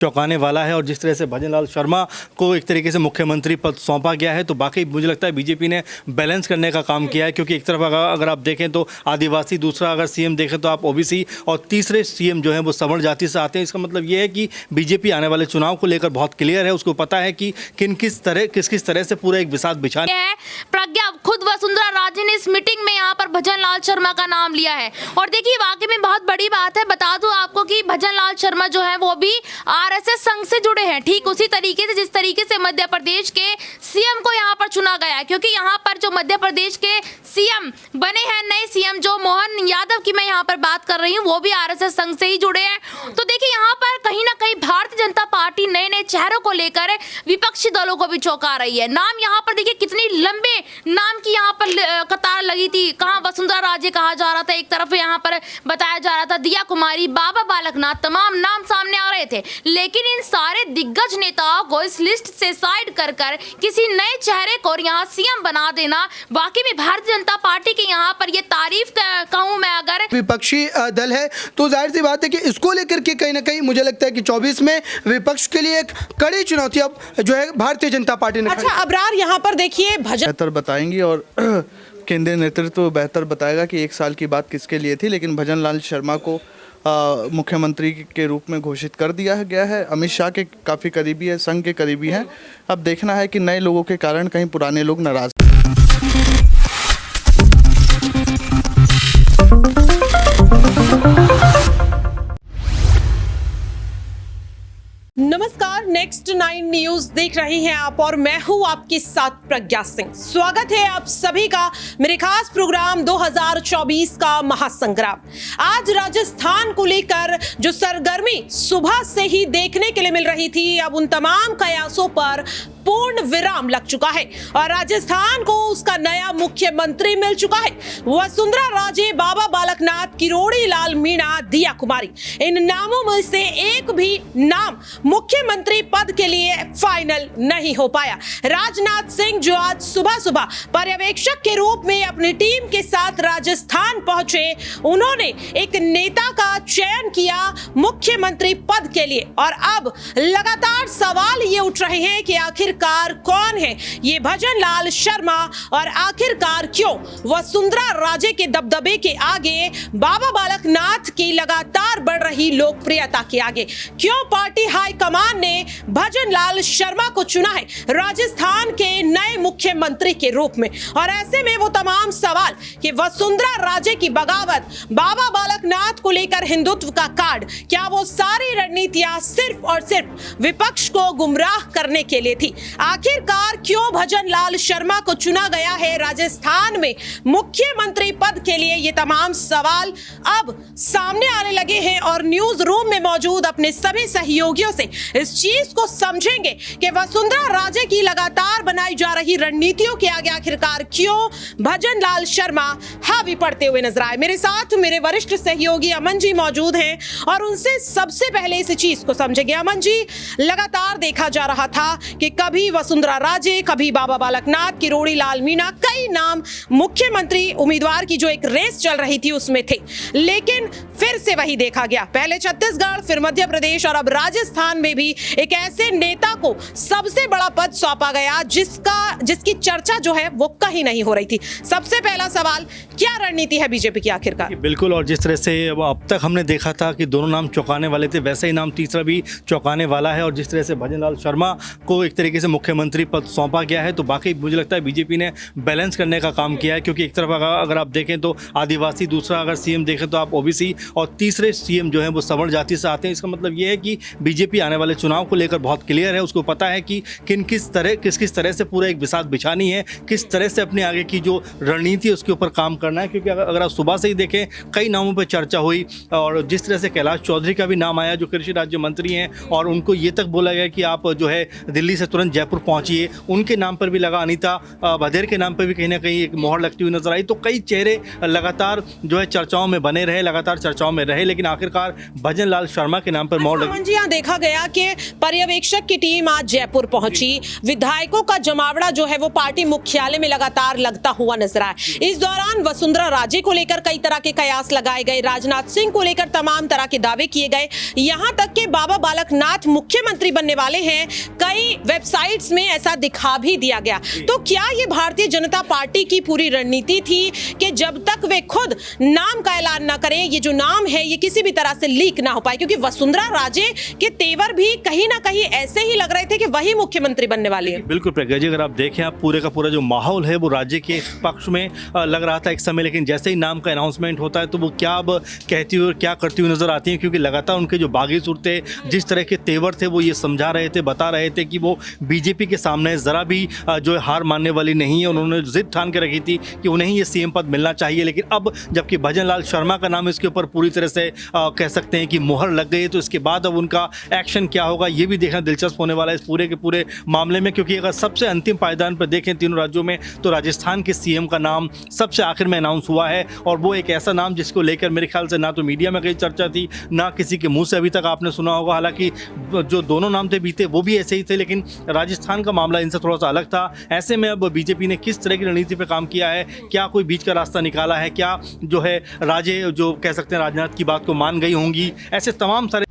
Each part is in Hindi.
चौंकाने वाला है और जिस तरह से भजनलाल शर्मा को एक तरीके से मुख्यमंत्री पद सौंपा गया है तो वाकई मुझे लगता है बीजेपी ने बैलेंस करने का काम किया है, क्योंकि एक तरफ अगर आप देखें तो आदिवासी, दूसरा अगर सीएम देखें तो आप ओबीसी और तीसरे सीएम जो हैं वो सवर्ण जाति से आते हैं। इसका मतलब ये है कि बीजेपी आने वाले चुनाव को लेकर बहुत क्लियर है, उसको पता है कि किस तरह से पूरा एक बिसात बिछाना है। प्रज्ञा खुद वसुंधरा राजे ने इस मीटिंग में यहाँ पर भजनलाल शर्मा का नाम लिया है और देखिए वाकई में बहुत बड़ी बात है। बता दूं आपको कि भजनलाल शर्मा जो है वो भी आरएसएस संघ से जुड़े हैं, ठीक उसी तरीके से जिस तरीके से मध्य प्रदेश के सीएम को यहाँ पर चुना गया है, क्योंकि यहाँ पर जो मध्य प्रदेश के सीएम बने हैं, नए सीएम जो मोहन यादव की मैं यहाँ पर बात कर रही हूँ, वो भी आरएसएस संघ से ही जुड़े हैं। तो देखिए यहाँ पर कहीं ना कहीं भारतीय जनता पार्टी नए नए चेहरों को लेकर विपक्षी दलों को भी चौंका रही है। नाम यहाँ पर देखिए कितनी लंबे नाम की यहाँ पर कतार लगी थी। कहाँ वसुंधरा राजे कहा जा रहा था, एक तरफ यहाँ पर बताया जा रहा था दिया कुमारी, बाबा बालकनाथ, तमाम नाम सामने आ रहे थे, लेकिन इन सारे दिग्गज नेताओं को इस लिस्ट से साइड कर किसी नए चेहरे को यहाँ सीएम बना देना वाकई में भारतीय जनता पार्टी की यहाँ पर ये तारीफ कहूँ मैं अगर विपक्षी दल है तो जाहिर सी बात है कि इसको लेकर के कहीं ना कहीं मुझे लगता है कि 24 में विपक्ष के लिए एक कड़ी चुनौती अब जो है भारतीय जनता पार्टी ने। अच्छा अबरार, यहाँ पर देखिए बेहतर बताएंगी और केंद्रीय नेतृत्व बेहतर बताएगा कि एक साल की बात किसके लिए थी, लेकिन भजनलाल शर्मा को मुख्यमंत्री के रूप में घोषित कर दिया गया है। अमित शाह के काफ़ी करीबी है, संघ के करीबी हैं। अब देखना है कि नए लोगों के कारण कहीं पुराने लोग नाराज। नमस्कार, नेक्स्ट 9 न्यूज देख रहे हैं आप और मैं हूं आपके साथ प्रज्ञा सिंह। स्वागत है आप सभी का मेरे खास प्रोग्राम 2024 का महासंग्राम। आज राजस्थान को लेकर जो सरगर्मी सुबह से ही देखने के लिए मिल रही थी, अब उन तमाम कयासों पर पूर्ण विराम लग चुका है और राजस्थान को उसका नया मुख्यमंत्री मिल चुका है। वसुंधरा राजे, बाबा बालकनाथ, किरोड़ी लाल मीणा, दिया कुमारी, इन नामों में से एक भी नाम मुख्यमंत्री पद के लिए फाइनल नहीं हो पाया। राजनाथ सिंह जो आज सुबह सुबह पर्यवेक्षक के रूप में अपनी टीम के साथ राजस्थान पहुंचे, उन्होंने एक नेता का चयन किया मुख्यमंत्री पद के लिए और अब लगातार सवाल ये उठ रहे हैं कि आखिरकार कौन है ये भजनलाल शर्मा और आखिरकार क्यों वसुंधरा राजे के दबदबे के आगे, बाबा बालकनाथ की लगातार बढ़ रही लोकप्रियता के आगे, क्यों पार्टी हाईकमान ने भजनलाल शर्मा को चुना है राजस्थान के नए मुख्यमंत्री के रूप में। और ऐसे में वो तमाम सवाल कि वसुंधरा राजे की बगावत, बाबा बालकनाथ को लेकर हिंदुत्व का कार्ड, क्या वो सारी रणनीतियां सिर्फ और सिर्फ विपक्ष को गुमराह करने के लिए थी? आखिरकार क्यों भजनलाल शर्मा को चुना गया है राजस्थान में मुख्यमंत्री पद के लिए? ये तमाम सवाल अब सामने आने लगे हैं और न्यूज रूम में मौजूद अपने सभी सहयोगियों से इस चीज को समझेंगे कि वसुंधरा राजे की लगातार बनाई जा रही रणनीतियों के आगे आखिरकार क्यों भजनलाल शर्मा हावी पड़ते हुए नजर आए। मेरे साथ मेरे वरिष्ठ सहयोगी अमन जी मौजूद हैं और उनसे सबसे पहले इस चीज को समझेंगे। अमन जी, लगातार देखा जा रहा था कि कभी वसुंधरा राजे, कभी बाबा बालकनाथ, किरोड़ी लाल मीणा, कई नाम मुख्यमंत्री उम्मीदवार की जो एक रेस चल रही थी उसमें थे, लेकिन फिर से वही देखा गया, पहले छत्तीसगढ़, फिर मध्य प्रदेश और अब राजस्थान में भी एक ऐसे नेता को सबसे बड़ा पद सौंपा गया जिसकी चर्चा जो है वो कहीं नहीं हो रही थी। सबसे पहला सवाल, क्या रणनीति है बीजेपी की आखिरकार? बिल्कुल, और जिस तरह से अब तक हमने देखा था कि दोनों नाम चौंकाने वाले थे, वैसे ही नाम तीसरा भी चौंकाने वाला है और जिस तरह से भजनलाल शर्मा को एक तरीके से मुख्यमंत्री पद सौंपा गया है तो वाकई मुझे लगता है बीजेपी ने बैलेंस करने का काम किया है, क्योंकि एक तरफ अगर आप देखें तो आदिवासी, दूसरा अगर सीएम देखें तो आप ओबीसी और तीसरे सीएम जो हैं वो सवर्ण जाति से आते हैं। इसका मतलब ये है कि बीजेपी आने वाले चुनाव को लेकर बहुत क्लियर है, उसको पता है कि किस तरह से पूरा एक बिसात बिछानी है, किस तरह से अपने आगे की जो रणनीति है उसके ऊपर काम करना है। क्योंकि अगर आप सुबह से ही देखें कई नामों पर चर्चा हुई और जिस तरह से कैलाश चौधरी का भी नाम आया जो कृषि राज्य मंत्री हैं और उनको ये तक बोला गया कि आप जो है दिल्ली से तुरंत तुरंत जयपुर पहुंची है, उनके नाम पर भी लगा, अनीता बधेर के नाम पर भी कहीं ना कहीं एक मोहर लगती हुई नजर आई। तो कई चेहरे लगातार जो है चर्चाओं में बने रहे, लगातार चर्चाओं में रहे, लेकिन आखिरकार भजन लाल शर्मा के नाम पर मोहर लगी। अमन जी, यहाँ देखा गया कि पर्यवेक्षक की टीम आज जयपुर पहुंची, विधायकों का जमावड़ा जो है वो पार्टी मुख्यालय में लगातार लगता हुआ नजर आया। इस दौरान वसुंधरा राजे को लेकर कई तरह के कयास लगाए गए, राजनाथ सिंह को लेकर तमाम तरह के दावे किए गए, यहां तक कि बाबा बालकनाथ मुख्यमंत्री बनने वाले हैं, कई वेबसाइट्स में ऐसा दिखा भी दिया गया। तो क्या ये भारतीय जनता पार्टी की पूरी रणनीति थी कि जब तक वे खुद नाम का ऐलान ना करें, ये जो नाम है ये किसी भी तरह से लीक ना हो पाए? क्योंकि वसुंधरा राजे के तेवर भी कहीं ना कहीं ऐसे ही लग रहे थे कि वही मुख्यमंत्री बनने वाली है। बिल्कुल प्रज्ञा जी, अगर आप देखें, आप पूरे का पूरा जो माहौल है वो राज्य के पक्ष में लग रहा था एक समय, लेकिन जैसे ही नाम का अनाउंसमेंट होता है तो वो क्या अब कहती हुई और क्या करती हुई नजर आती है, क्योंकि लगातार उनके जो बागी सुर थे, जिस तरह के तेवर थे, वो ये समझा रहे थे, बता रहे थे कि वो बीजेपी के सामने जरा भी जो है हार मानने वाली नहीं है। उन्होंने जिद ठान के रखी थी कि उन्हें ये सीएम पद मिलना चाहिए, लेकिन अब जबकि भजन लाल शर्मा का नाम इसके ऊपर पूरी तरह से कह सकते हैं कि मुहर लग गई है, तो इसके बाद अब उनका एक्शन क्या होगा ये भी देखना दिलचस्प होने वाला है इस पूरे के पूरे मामले में। क्योंकि अगर सबसे अंतिम पायदान पर देखें तीनों राज्यों में, तो राजस्थान के सीएम का नाम सबसे आखिर में अनाउंस हुआ है, और वो एक ऐसा नाम जिसको लेकर मेरे ख्याल से ना तो मीडिया में कहीं चर्चा थी, ना किसी के मुंह से अभी तक आपने सुना होगा। हालांकि जो दोनों नाम थे बीते वो भी ऐसे ही थे, लेकिन राजस्थान का मामला इनसे थोड़ा सा अलग था। ऐसे में अब बीजेपी ने किस तरह की रणनीति पर काम किया है, क्या कोई बीच का रास्ता निकाला है, क्या जो है राजे जो कह सकते हैं राजनाथ की बात को मान गई होंगी, ऐसे तमाम सारे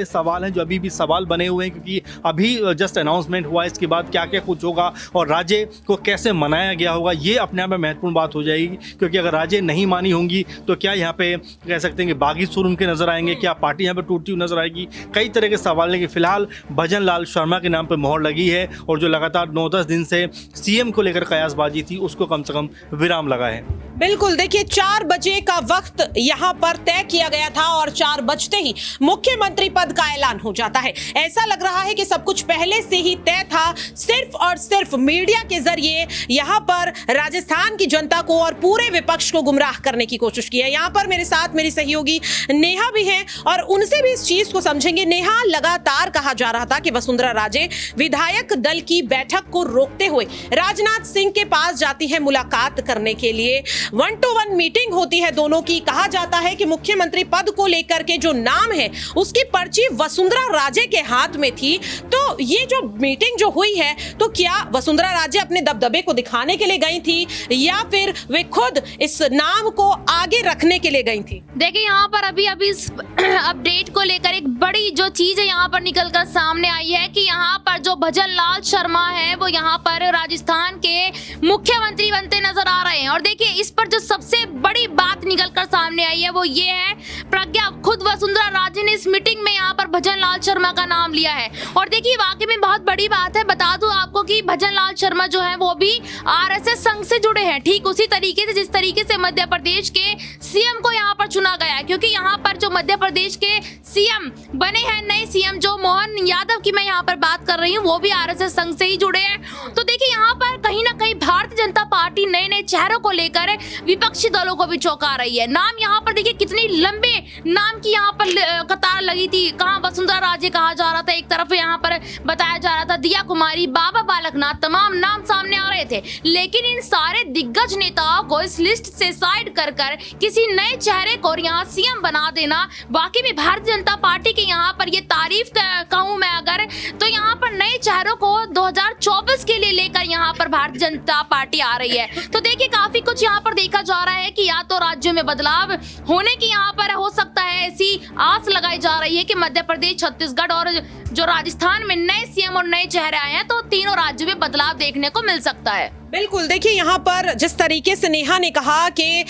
सवाल हैं जो अभी भी सवाल बने हुए हैं, क्योंकि अभी जस्ट अनाउंसमेंट हुआ है, इसके बाद क्या क्या कुछ होगा और राज्य को कैसे मनाया गया होगा, ये अपने आप में महत्वपूर्ण बात हो जाएगी। क्योंकि अगर राज्य नहीं मानी होंगी तो क्या यहाँ पे कह सकते हैं कि बागी सुर उनके नजर आएंगे, क्या पार्टी यहाँ पे टूटती हुई नजर आएगी, कई तरह के सवाल हैं। कि फिलहाल भजन लाल शर्मा के नाम पर मोहर लगी है, और जो लगातार 9-10 दिन से सीएम को लेकर कयासबाजी थी उसको कम से कम विराम लगा है। बिल्कुल, देखिए 4 बजे का वक्त यहाँ पर तय किया गया था और 4 बजते ही मुख्यमंत्री पद का ऐलान हो जाता है। ऐसा लग रहा है कि सब कुछ पहले से ही तय था, सिर्फ और सिर्फ मीडिया के जरिए यहाँ पर राजस्थान की जनता को और पूरे विपक्ष को गुमराह करने की कोशिश की है। यहाँ पर मेरे साथ मेरी सहयोगी नेहा भी है और उनसे भी इस चीज को समझेंगे। नेहा, लगातार कहा जा रहा था कि वसुंधरा राजे विधायक दल की बैठक को रोकते हुए राजनाथ सिंह के पास जाती है मुलाकात करने के लिए, 1-to-1 मीटिंग होती है दोनों की। कहा जाता है कि मुख्यमंत्री पद को लेकर के जो नाम है उसकी पर्ची वसुंधरा राजे के हाथ में थी। तो ये जो मीटिंग जो हुई है, तो क्या वसुंधरा राजे अपने दबदबे को दिखाने के लिए गई थी या फिर वे खुद इस नाम को आगे रखने के लिए गई थी? देखिए, यहाँ पर अभी इस अपडेट को लेकर एक बड़ी जो चीज है यहाँ पर निकलकर सामने आई है कि यहाँ पर जो भजन लाल शर्मा है वो यहाँ पर राजस्थान के मुख्यमंत्री बनते नजर आ रहे हैं। और देखिए, इस पर जो सबसे बड़ी बात निकलकर सामने आई है वो ये है, प्रज्ञा, खुद वसुंधरा राजे ने इस मीटिंग में यहाँ पर भजन लाल शर्मा का नाम लिया है। और देखिए, वाकई में बहुत बड़ी बात है। बता दूं आपको कि भजन लाल शर्मा जो है वो भी आरएसएस संघ से जुड़े हैं, ठीक उसी तरीके से जिस तरीके से मध्य प्रदेश के सीएम को यहाँ पर चुना गया है। क्योंकि यहाँ पर जो मध्य प्रदेश के सीएम बने हैं, नए सीएम जो मोहन यादव की मैं यहाँ पर बात कर रही हूँ, वो भी आरएसएस संघ से ही जुड़े हैं। तो देखिए, यहाँ पर कहीं ना कहीं भारतीय जनता पार्टी नए नए चेहरों को लेकर विपक्षी दलों को भी चौंका रही है। नाम यहाँ पर देखिए कितनी लंबे नाम की यहाँ पर कतार लगी थी। कहाँ वसुंधरा राजे कहा जा रहा था, एक तरफ यहाँ पर बताया जा रहा था दिया कुमारी, बाबा बालकनाथ, तमाम नाम सामने आ रहे थे। लेकिन इन सारे दिग्गज नेताओं को इस लिस्ट से साइड कर किसी नए चेहरे को यहाँ सीएम बना देना, बाकी भी भारतीय जनता पार्टी की यहाँ पर ये तारीफ कहूँ मैं अगर, तो यहाँ पर नए चेहरों को 2024 के लिए लेकर यहाँ पर भारतीय जनता पार्टी आ रही है। तो देखिए, काफी कुछ यहाँ पर देखा जा रहा है कि या तो राज्यों में बदलाव होने की यहाँ पर हो सकता है, ऐसी आस लगाई जा रही है कि मध्य प्रदेश, छत्तीसगढ़ और जो राजस्थान में नए सीएम और नए चेहरे आए हैं, तो तीनों राज्यों में बदलाव देखने को मिल सकता है। बिल्कुल, देखिए यहाँ पर जिस तरीके से नेहा ने कहा कि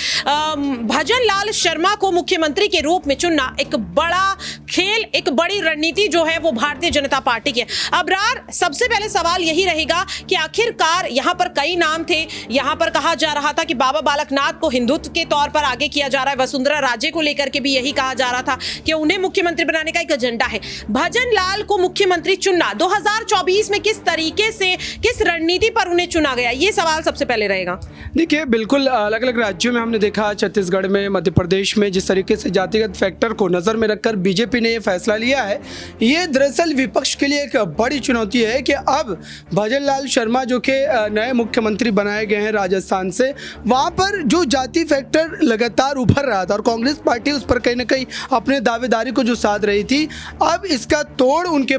भजन लाल शर्मा को मुख्यमंत्री के रूप में चुनना एक बड़ा खेल, एक बड़ी रणनीति जो है वो भारतीय जनता पार्टी की है। अबरार, सबसे पहले सवाल यही रहेगा कि आखिरकार यहाँ पर कई नाम थे। यहाँ पर कहा जा रहा था कि बाबा बालकनाथ को हिंदुत्व के तौर पर आगे किया जा रहा है, वसुंधरा राजे को लेकर के भी यही कहा जा रहा था कि उन्हें मुख्यमंत्री बनाने का एक एजेंडा है। भजन लाल को मुख्यमंत्री चुनना 2024 में किस तरीके से, किस रणनीति पर उन्हें चुना गया, ये ये सवाल सबसे पहले रहेगा। देखिए, बिल्कुल अलग अलग राज्यों में हमने देखा, छत्तीसगढ़ में, मध्य प्रदेश में, जिस तरीके से जातिगत फैक्टर को नज़र में रखकर बीजेपी ने ये फैसला लिया है, ये दरअसल विपक्ष के लिए एक बड़ी चुनौती है कि अब भजन लाल शर्मा जो कि नए मुख्यमंत्री बनाए गए हैं राजस्थान से, वहाँ पर जो जाति फैक्टर लगातार उभर रहा था और कांग्रेस पार्टी उस पर कहीं ना कहीं अपने दावेदारी को जो साध रही थी, अब इसका तोड़ उनके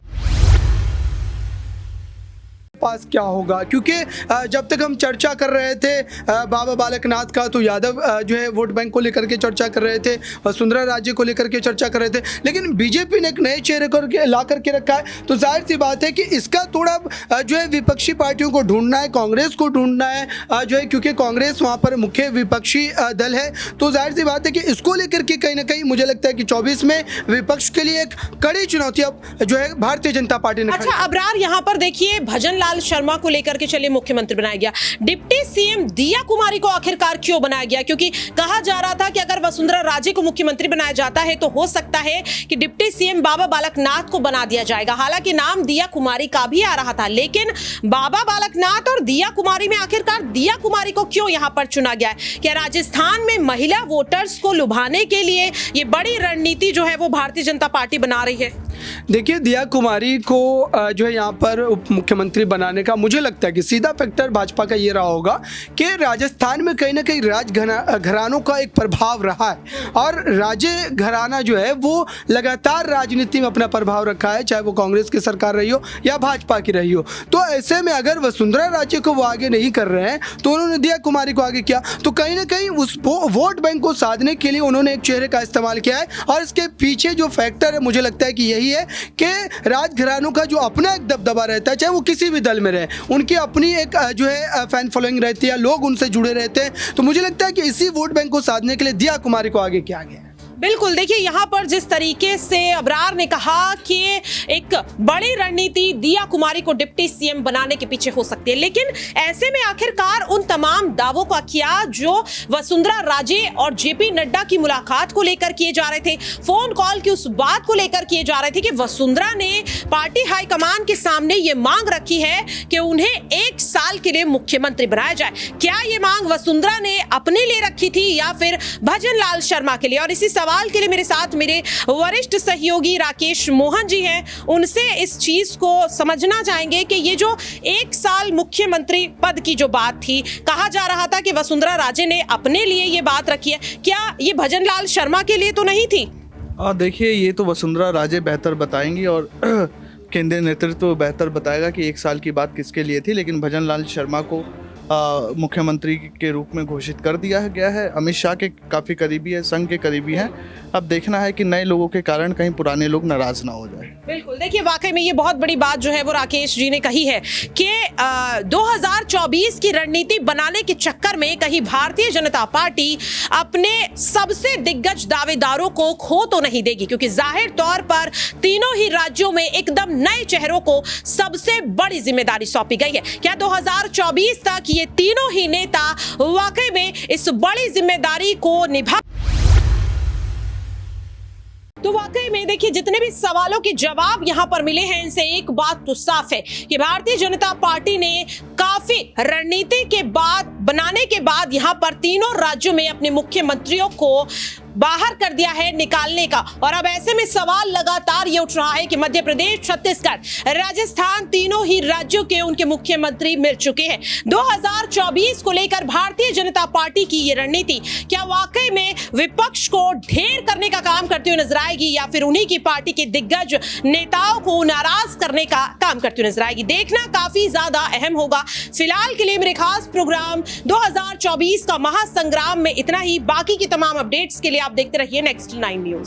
पास क्या होगा। क्योंकि जब तक हम चर्चा कर रहे थे बाबा बालकनाथ का, तो यादव जो है वोट बैंक को लेकर के चर्चा कर रहे थे, वसुंधरा राजे को लेकर के चर्चा कर रहे थे, लेकिन बीजेपी ने एक नए चेहरे को ला करके रखा है। तो जाहिर सी बात है कि इसका थोड़ा जो है विपक्षी पार्टियों को ढूंढना है, कांग्रेस को ढूंढना है जो है, क्योंकि कांग्रेस वहाँ पर मुख्य विपक्षी दल है। तो जाहिर सी बात है कि इसको लेकर के कहीं ना कहीं मुझे लगता है कि 24 में विपक्ष के लिए एक कड़ी चुनौती अब जो है भारतीय जनता पार्टी ने। अच्छा अबरार, यहाँ पर देखिए भजन लाल शर्मा को लेकर के चलिए मुख्यमंत्री बनाया गया, डिप्टी सीएम दिया कुमारी को आखिरकार क्यों बनाया गया? क्योंकि कहा जा रहा था कि अगर वसुंधरा राजे को मुख्यमंत्री बनाया जाता है तो हो सकता है कि डिप्टी सीएम बाबा बालकनाथ को बना दिया जाएगा। हालांकि नाम दिया कुमारी का भी आ रहा था, लेकिन बाबा बालकनाथ और दिया कुमारी में आखिरकार दिया कुमारी को क्यों यहां पर चुना गया है? क्या राजस्थान में महिला वोटर्स को लुभाने के लिए ये बड़ी रणनीति जो है वो भारतीय जनता पार्टी बना रही है? देखिए, दिया कुमारी को जो है यहाँ पर उप मुख्यमंत्री बनाने का मुझे लगता है कि सीधा फैक्टर भाजपा का ये रहा होगा कि राजस्थान में कहीं ना कहीं घरानों का एक प्रभाव रहा है और राजे घराना जो है वो लगातार राजनीति में अपना प्रभाव रखा है, चाहे वो कांग्रेस की सरकार रही हो या भाजपा की रही हो। तो ऐसे में अगर वसुंधरा राजे को वो आगे नहीं कर रहे हैं तो उन्होंने दिया कुमारी को आगे किया, तो कहीं ना कहीं उस वोट बैंक को साधने के लिए उन्होंने एक चेहरे का इस्तेमाल किया है। और इसके पीछे जो फैक्टर है मुझे लगता है कि यही है कि राजघरानों का जो अपना एक दबदबा रहता है, चाहे वो किसी भी दल में रहे, उनकी अपनी एक जो है फैन फॉलोइंग रहती है, लोग उनसे जुड़े रहते हैं। तो मुझे लगता है कि इसी वोट बैंक को साधने के लिए दिया कुमारी को आगे किया गया है। बिल्कुल, देखिए यहाँ पर जिस तरीके से अबरार ने कहा कि एक बड़ी रणनीति दिया कुमारी को डिप्टी सीएम बनाने के पीछे हो सकती है, लेकिन ऐसे में आखिरकार उन तमाम दावों का क्या जो वसुंधरा राजे और जेपी नड्डा की मुलाकात को लेकर किए जा रहे थे, फोन कॉल की उस बात को लेकर किए जा रहे थे कि वसुंधरा ने पार्टी हाईकमान के सामने ये मांग रखी है कि उन्हें 1 साल के लिए मुख्यमंत्री बनाया जाए। क्या ये मांग वसुंधरा ने अपने लिए रखी थी या फिर भजन लाल शर्मा के लिए? और इसी सवाल के लिए मेरे साथ मेरे वरिष्ठ सहयोगी राकेश मोहन जी हैं, उनसे इस चीज को समझना चाहेंगे कि ये जो 1 साल मुख्यमंत्री पद की जो बात थी, कहा जा रहा था कि वसुंधरा राजे ने अपने लिए ये बात रखी है, क्या ये भजन लाल शर्मा के लिए तो नहीं थी? देखिए, ये तो वसुंधरा राजे बेहतर बताएंगी और केंद्रीय नेतृत्व बेहतर बताएगा कि 1 साल की बात किसके लिए थी, लेकिन भजन लाल शर्मा को मुख्यमंत्री के रूप में घोषित कर दिया गया है। अमित शाह के काफ़ी करीबी है, संघ के करीबी हैं। अब देखना है कि नए लोगों के कारण कहीं पुराने लोग नाराज ना हो जाए। बिल्कुल, देखिए वाकई में ये बहुत बड़ी बात जो है वो राकेश जी ने कही है कि 2024 की रणनीति बनाने के चक्कर में कहीं भारतीय जनता पार्टी अपने सबसे दिग्गज दावेदारों को खो तो नहीं देगी, क्योंकि जाहिर तौर पर तीनों ही राज्यों में एकदम नए चेहरों को सबसे बड़ी जिम्मेदारी सौंपी गई है। क्या 2024 तक ये तीनों ही नेता वाकई में इस बड़ी जिम्मेदारी को निभा? तो वाकई में देखिए जितने भी सवालों के जवाब यहां पर मिले हैं, इनसे एक बात तो साफ है कि भारतीय जनता पार्टी ने काफी रणनीति के बाद बनाने के बाद यहां पर तीनों राज्यों में अपने मुख्यमंत्रियों को बाहर कर दिया है निकालने का। और अब ऐसे में सवाल लगातार ये उठ रहा है कि मध्य प्रदेश, छत्तीसगढ़, राजस्थान, तीनों ही राज्यों के उनके मुख्यमंत्री मिल चुके हैं। 2024 को लेकर भारतीय जनता पार्टी की ये रणनीति क्या वाकई में विपक्ष को ढेर करने का काम करती हुई नजर आएगी या फिर उन्हीं की पार्टी के दिग्गज नेताओं को नाराज करने का काम करती हुई नजर आएगी? देखना काफी ज्यादा अहम होगा। फिलहाल के लिए मेरे खास प्रोग्राम 2024 का महासंग्राम में इतना ही। बाकी की तमाम अपडेट्स के लिए आप देखते रहिए नेक्स्ट 9 न्यूज।